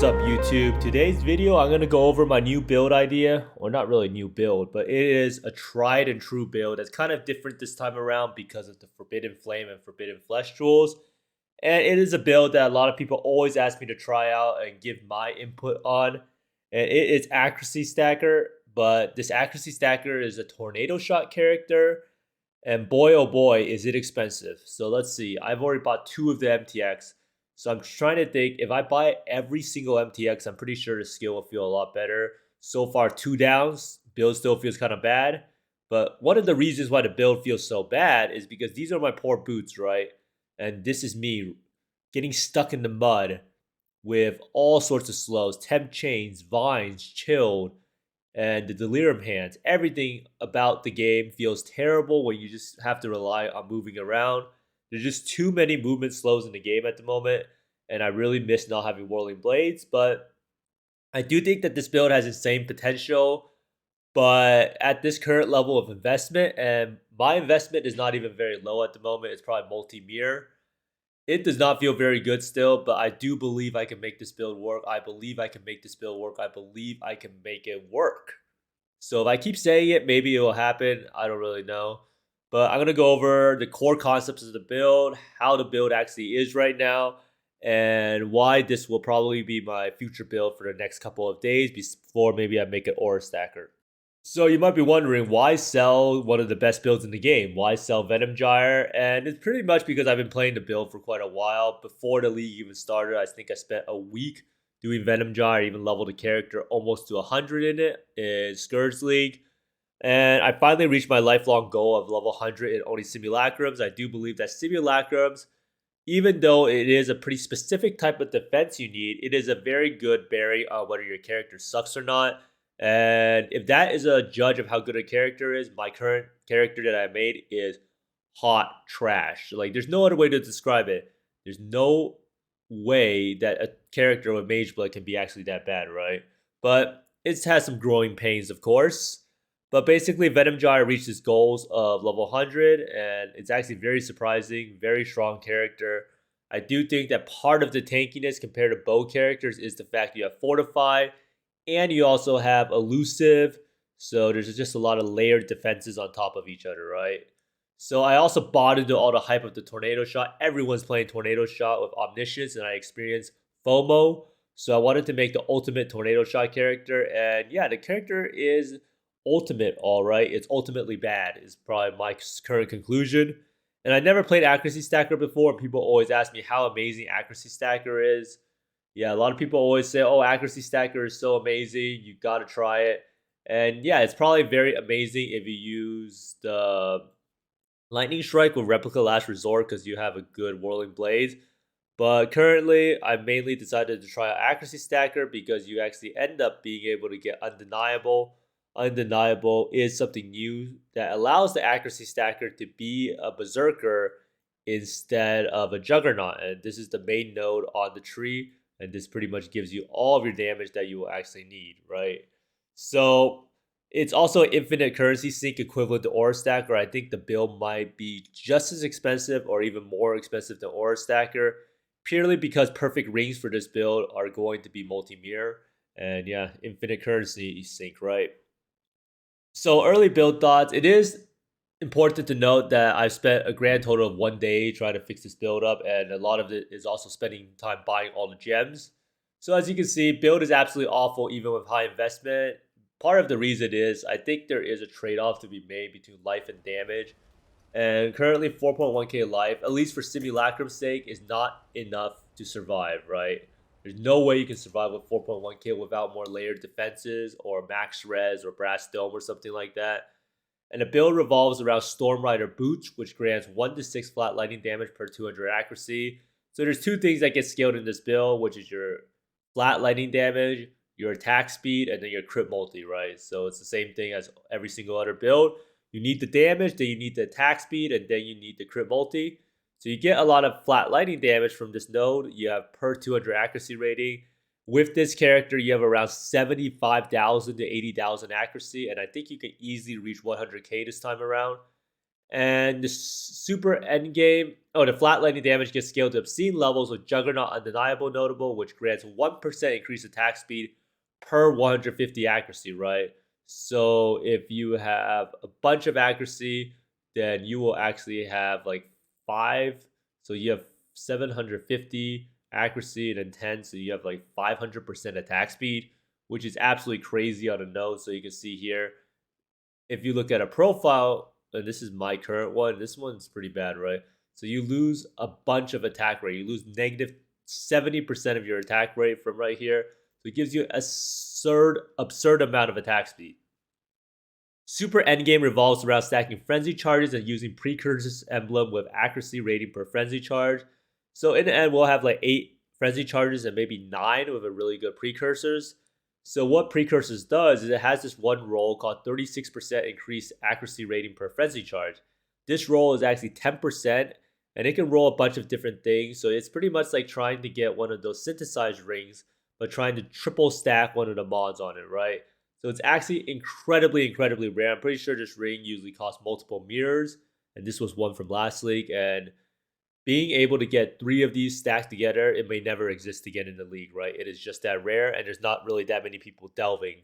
What's up YouTube? Today's video I'm going to go over my new build idea, or not really new build, but it is a tried and true build that's kind of different this time around because of the Forbidden Flame and Forbidden Flesh tools. And it is a build that a lot of people always ask me to try out and give my input on. And it is Accuracy Stacker, but this Accuracy Stacker is a Tornado Shot character. And boy, oh boy, is it expensive. So let's see. I've already bought 2 of the MTX. So I'm trying to think, if I buy every single MTX, I'm pretty sure the skill will feel a lot better. So far, 2 downs. Build still feels kind of bad. But one of the reasons why the build feels so bad is because these are my poor boots, right? And this is me getting stuck in the mud with all sorts of slows. Temp chains, vines, chilled, and the delirium hands. Everything about the game feels terrible when you just have to rely on moving around. There's just too many movement slows in the game at the moment, and I really miss not having Whirling Blades, but I do think that this build has insane potential, but at this current level of investment, and my investment is not even very low at the moment, it's probably multi-mirror, it does not feel very good still, but I do believe I can make this build work. I believe I can make this build work. I believe I can make it work. So if I keep saying it, maybe it will happen. I don't really know. But I'm going to go over the core concepts of the build, how the build actually is right now, and why this will probably be my future build for the next couple of days before maybe I make an Aura Stacker. So you might be wondering, why sell one of the best builds in the game? Why sell Venom Gyre? And it's pretty much because I've been playing the build for quite a while. Before the league even started, I think I spent a week doing Venom Gyre. I even leveled a character almost to 100 in it in Scourge League. And I finally reached my lifelong goal of level 100 in only Simulacrums. I do believe that Simulacrums, even though it is a pretty specific type of defense you need, it is a very good bearing on whether your character sucks or not. And if that is a judge of how good a character is, my current character that I made is hot trash. Like, there's no other way to describe it. There's no way that a character with Mage Blood can be actually that bad, right? But it has some growing pains, of course. But basically, Venom Gyre reached its goals of level 100, and it's actually very surprising, very strong character. I do think that part of the tankiness compared to bow characters is the fact you have Fortify, and you also have Elusive, so there's just a lot of layered defenses on top of each other, right? So I also bought into all the hype of the Tornado Shot. Everyone's playing Tornado Shot with Omniscience, and I experienced FOMO. So I wanted to make the ultimate Tornado Shot character, and yeah, the character is ultimate, all right. It's ultimately bad, is probably my current conclusion. And I never played Accuracy Stacker before, and people always ask me how amazing Accuracy Stacker is. Yeah, a lot of people always say, oh, Accuracy Stacker is so amazing, you gotta try it. And yeah, it's probably very amazing if you use the Lightning Strike with Replica Last Resort because you have a good Whirling Blade. But currently, I mainly decided to try out Accuracy Stacker because you actually end up being able to get Undeniable. Undeniable is something new that allows the Accuracy Stacker to be a Berserker instead of a Juggernaut. And this is the main node on the tree. And this pretty much gives you all of your damage that you will actually need, right? So it's also an infinite currency sink equivalent to Aura Stacker. I think the build might be just as expensive or even more expensive than Aura Stacker, purely because perfect rings for this build are going to be multi-mirror. And yeah, infinite currency sink, right? So early build thoughts. It is important to note that I've spent a grand total of 1 day trying to fix this build up, and a lot of it is also spending time buying all the gems. So as you can see, build is absolutely awful even with high investment. Part of the reason is I think there is a trade-off to be made between life and damage. And currently 4.1k life, at least for Simulacrum's sake, is not enough to survive, right? There's no way you can survive with 4.1k without more layered defenses or max res or brass dome or something like that. And the build revolves around Storm Rider Boots, which grants 1 to 6 flat lightning damage per 200 accuracy. So there's 2 things that get scaled in this build, which is your flat lightning damage, your attack speed, and then your crit multi, right? So it's the same thing as every single other build. You need the damage, then you need the attack speed, and then you need the crit multi. So you get a lot of flat lightning damage from this node. You have per 200 accuracy rating. With this character, you have around 75,000 to 80,000 accuracy, and I think you can easily reach 100k this time around. And the super endgame, the flatlining damage gets scaled to obscene levels with Juggernaut Undeniable Notable, which grants 1% increased attack speed per 150 accuracy, right? So if you have a bunch of accuracy, then you will actually have like 5. So you have 750 accuracy and then 10. So you have like 500% attack speed, which is absolutely crazy on a node. So you can see here, if you look at a profile, and this is my current one, this one's pretty bad, right? So you lose a bunch of attack rate. You lose negative 70% of your attack rate from right here. So it gives you a absurd amount of attack speed. Super endgame revolves around stacking frenzy charges and using Precursor's emblem with accuracy rating per frenzy charge. So in the end, we'll have like 8 frenzy charges and maybe 9 with a really good precursors. So what precursors does is it has this one roll called 36% increased accuracy rating per frenzy charge. This roll is actually 10%, and it can roll a bunch of different things. So it's pretty much like trying to get one of those synthesized rings, but trying to triple stack one of the mods on it, right? So it's actually incredibly rare. I'm pretty sure this ring usually costs multiple mirrors, and this was one from last league. And being able to get 3 of these stacked together, it may never exist again in the league, right? It is just that rare, and there's not really that many people delving.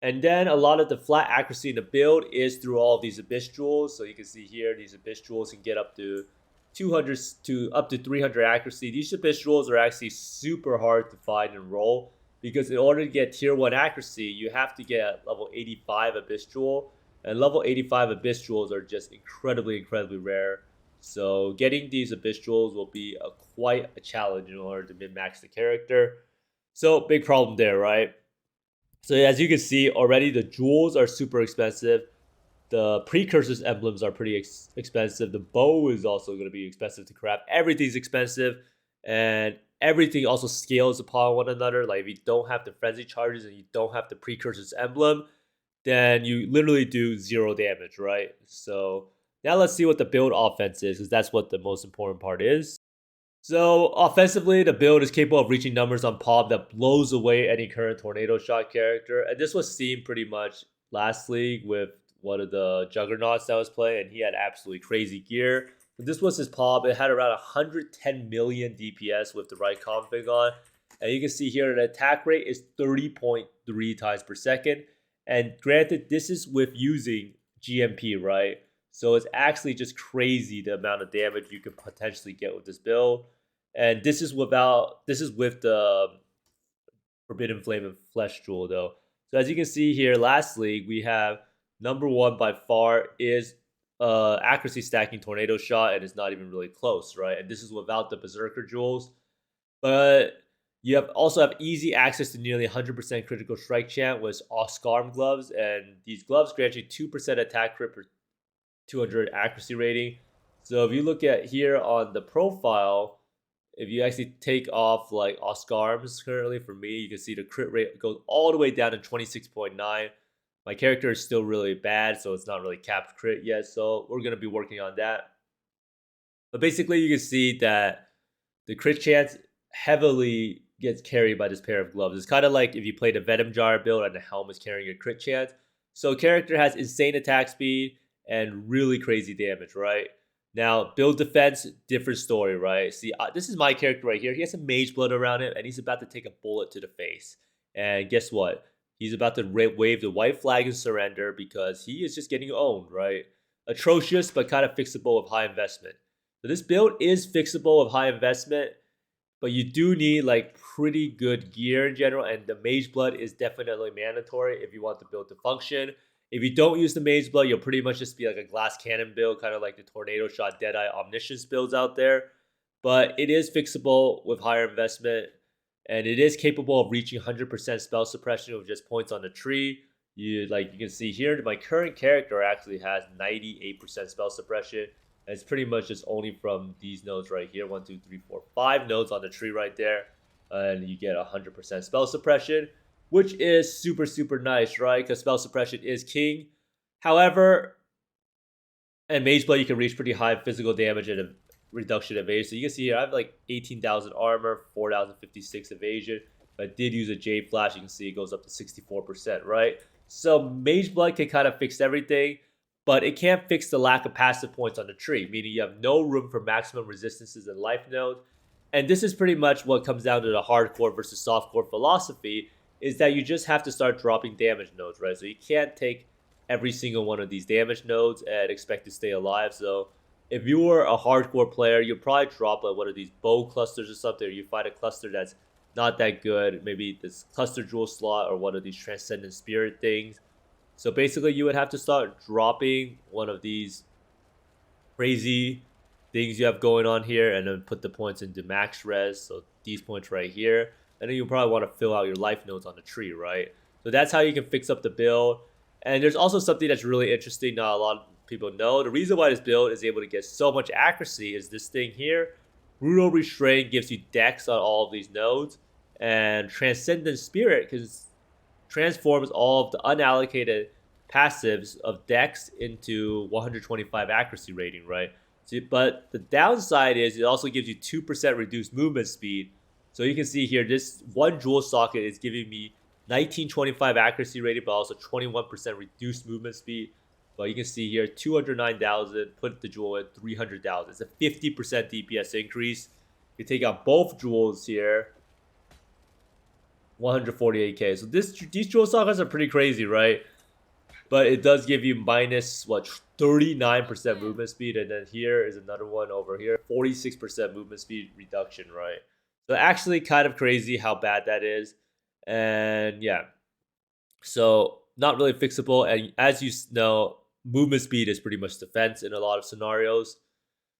And then a lot of the flat accuracy in the build is through all of these Abyss Jewels. So you can see here, these Abyss Jewels can get up to 200 to up to 300 accuracy. These Abyss Jewels are actually super hard to find and roll, because in order to get tier 1 accuracy, you have to get level 85 Abyss Jewel. And level 85 Abyss Jewels are just incredibly rare. So getting these Abyss Jewels will be quite a challenge in order to min-max the character. So big problem there, right? So as you can see already, the jewels are super expensive. The precursors emblems are pretty expensive. The bow is also going to be expensive to craft. Everything's expensive, and everything also scales upon one another. Like if you don't have the frenzy charges and you don't have the precursors emblem, then you literally do 0 damage, right? So now let's see what the build offense is, because that's what the most important part is. So offensively, the build is capable of reaching numbers on POB that blows away any current Tornado Shot character. And this was seen pretty much last league with one of the Juggernauts that was playing, and he had absolutely crazy gear. But this was his POB. It had around 110 million DPS with the right config on. And you can see here the attack rate is 30.3 times per second. And granted, this is with using GMP, right? So it's actually just crazy the amount of damage you could potentially get with this build. And this is with the Forbidden Flame and Flesh Jewel though. So as you can see here, last league we have number 1 by far is accuracy stacking Tornado Shot, and it's not even really close, right? And this is without the Berserker Jewels. But you also have easy access to nearly 100% critical strike chant with Oscarm gloves, and these gloves grant you 2% attack crit per 200 accuracy rating. So if you look at here on the profile, if you actually take off like Oscarms currently for me, you can see the crit rate goes all the way down to 26.9. My character is still really bad, so it's not really capped crit yet. So we're going to be working on that. But basically, you can see that the crit chance heavily gets carried by this pair of gloves. It's kind of like if you played a Venom Jar build and the helm is carrying a crit chance. So character has insane attack speed and really crazy damage, right? Now, build defense, different story, right? See, this is my character right here. He has some mage blood around him, and he's about to take a bullet to the face. And guess what? He's about to wave the white flag and surrender because he is just getting owned, right? Atrocious, but kind of fixable with high investment. So this build is fixable with high investment, but you do need like pretty good gear in general, and the mage blood is definitely mandatory if you want the build to function. If you don't use the Mage Blood, you'll pretty much just be like a Glass Cannon build, kind of like the Tornado Shot, Deadeye, Omniscience builds out there. But it is fixable with higher investment, and it is capable of reaching 100% spell suppression with just points on the tree. You can see here, my current character actually has 98% spell suppression. And it's pretty much just only from these nodes right here, 1, 2, 3, 4, 5 nodes on the tree right there, and you get 100% spell suppression, which is super nice, right? Because spell suppression is king. However, and Mage Blade, you can reach pretty high physical damage and a reduction evasion. So you can see here, I have like 18,000 armor, 4,056 evasion. If I did use a Jade Flash, you can see it goes up to 64%, right? So Mage Blood can kind of fix everything. but it can't fix the lack of passive points on the tree, meaning you have no room for maximum resistances and life nodes. And this is pretty much what comes down to the hardcore versus softcore philosophy, is that you just have to start dropping damage nodes, right? So you can't take every single one of these damage nodes and expect to stay alive. So if you were a hardcore player, you'll probably drop like one of these bow clusters or something, or you find a cluster that's not that good, maybe this cluster jewel slot or one of these transcendent spirit things. So basically you would have to start dropping one of these crazy things you have going on here and then put the points into max res. So these points right here. And then you probably want to fill out your life nodes on the tree, right? So that's how you can fix up the build. And there's also something that's really interesting not a lot of people know. The reason why this build is able to get so much accuracy is this thing here. Brutal Restraint gives you dex on all of these nodes. And Transcendent Spirit transforms all of the unallocated passives of dex into 125 accuracy rating, right? So, but the downside is it also gives you 2% reduced movement speed. So you can see here, this one jewel socket is giving me 1925 accuracy rating, but also 21% reduced movement speed. But you can see here, 209,000, put the jewel at 300,000. It's a 50% DPS increase. You take out both jewels here, 148k. So these jewel sockets are pretty crazy, right? But it does give you minus, what, 39% movement speed. And then here is another one over here, 46% movement speed reduction, right? So actually kind of crazy how bad that is. And yeah, so not really fixable. And as you know, movement speed is pretty much defense in a lot of scenarios.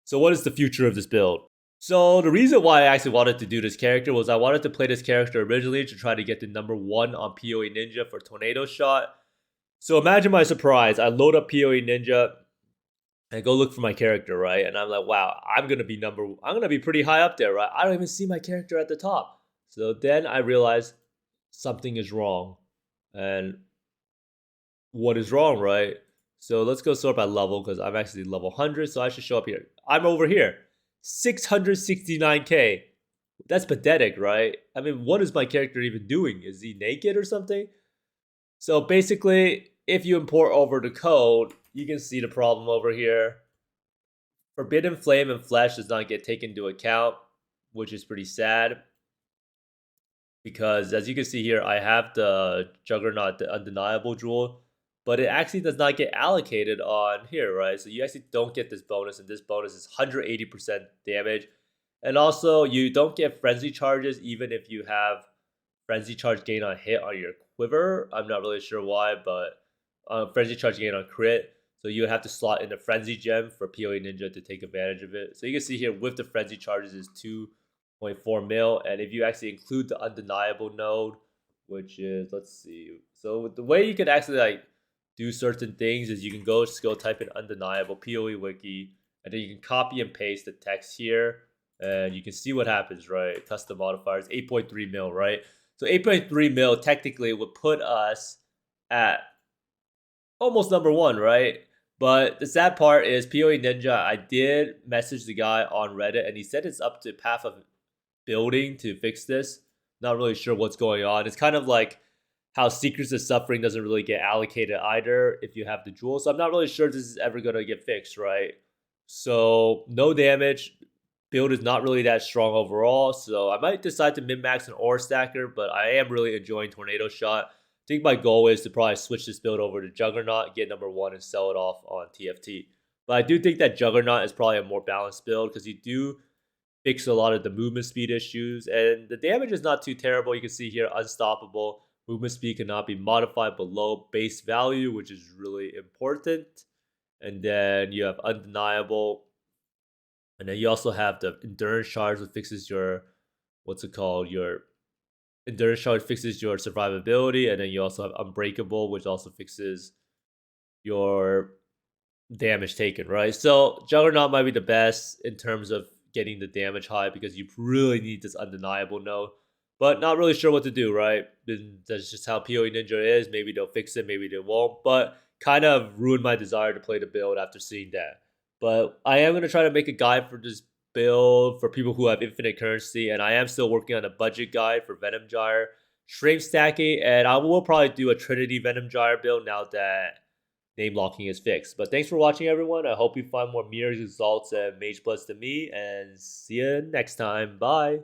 So what is the future of this build? So the reason why I actually wanted to do this character was I wanted to play this character originally to try to get to #1 on PoE.Ninja for Tornado Shot. So imagine my surprise. I load up PoE.Ninja and go look for my character, right? And I'm like, wow, I'm gonna be pretty high up there, right? I don't even see my character at the top. So then I realized something is wrong. And what is wrong, right? So let's go sort by level because I'm actually level 100, so I should show up here. I'm over here, 669k. That's pathetic, right? I mean, what is my character even doing? Is he naked or something? So basically, if you import over the code, you can see the problem over here. Forbidden Flame and Flesh does not get taken into account, which is pretty sad. Because as you can see here, I have the Juggernaut, the Undeniable Jewel, but it actually does not get allocated on here, right? So you actually don't get this bonus, and this bonus is 180% damage. And also, you don't get Frenzy Charges even if you have Frenzy Charge gain on hit on your quiver. I'm not really sure why, but Frenzy Charge gain on crit. So you would have to slot in the Frenzy Gem for PoE.Ninja to take advantage of it. So you can see here with the Frenzy Charges is 2.4 mil. And if you actually include the Undeniable node, which is, let's see. So the way you can actually like do certain things is you can just go type in Undeniable PoE Wiki, and then you can copy and paste the text here. And you can see what happens, right? Custom modifiers, 8.3 mil, right? So 8.3 mil technically would put us at almost #1, right? But the sad part is PoE.Ninja, I did message the guy on Reddit, and he said it's up to Path of Building to fix this. Not really sure what's going on. It's kind of like how Secrets of Suffering doesn't really get allocated either if you have the jewel. So I'm not really sure this is ever going to get fixed, right? So no damage. Build is not really that strong overall, so I might decide to min-max an ore stacker, but I am really enjoying Tornado Shot. I think my goal is to probably switch this build over to Juggernaut, get #1, and sell it off on TFT. But I do think that Juggernaut is probably a more balanced build because you do fix a lot of the movement speed issues, and the damage is not too terrible. You can see here, Unstoppable. Movement speed cannot be modified below base value, which is really important. And then you have Undeniable. And then you also have the Endurance Charge, which fixes your, your Endurance Charge fixes your survivability. And then you also have Unbreakable, which also fixes your damage taken, right? So Juggernaut might be the best in terms of getting the damage high because you really need this Undeniable node. But not really sure what to do, right? That's just how PoE.Ninja is. Maybe they'll fix it, maybe they won't. But kind of ruined my desire to play the build after seeing that. But I am going to try to make a guide for this build for people who have infinite currency. And I am still working on a budget guide for Venom Gyre, Shrink Stacking. And I will probably do a Trinity Venom Gyre build now that name locking is fixed. But thanks for watching, everyone. I hope you find more mirrors, exalts, and mage bloods than me, and see you next time. Bye.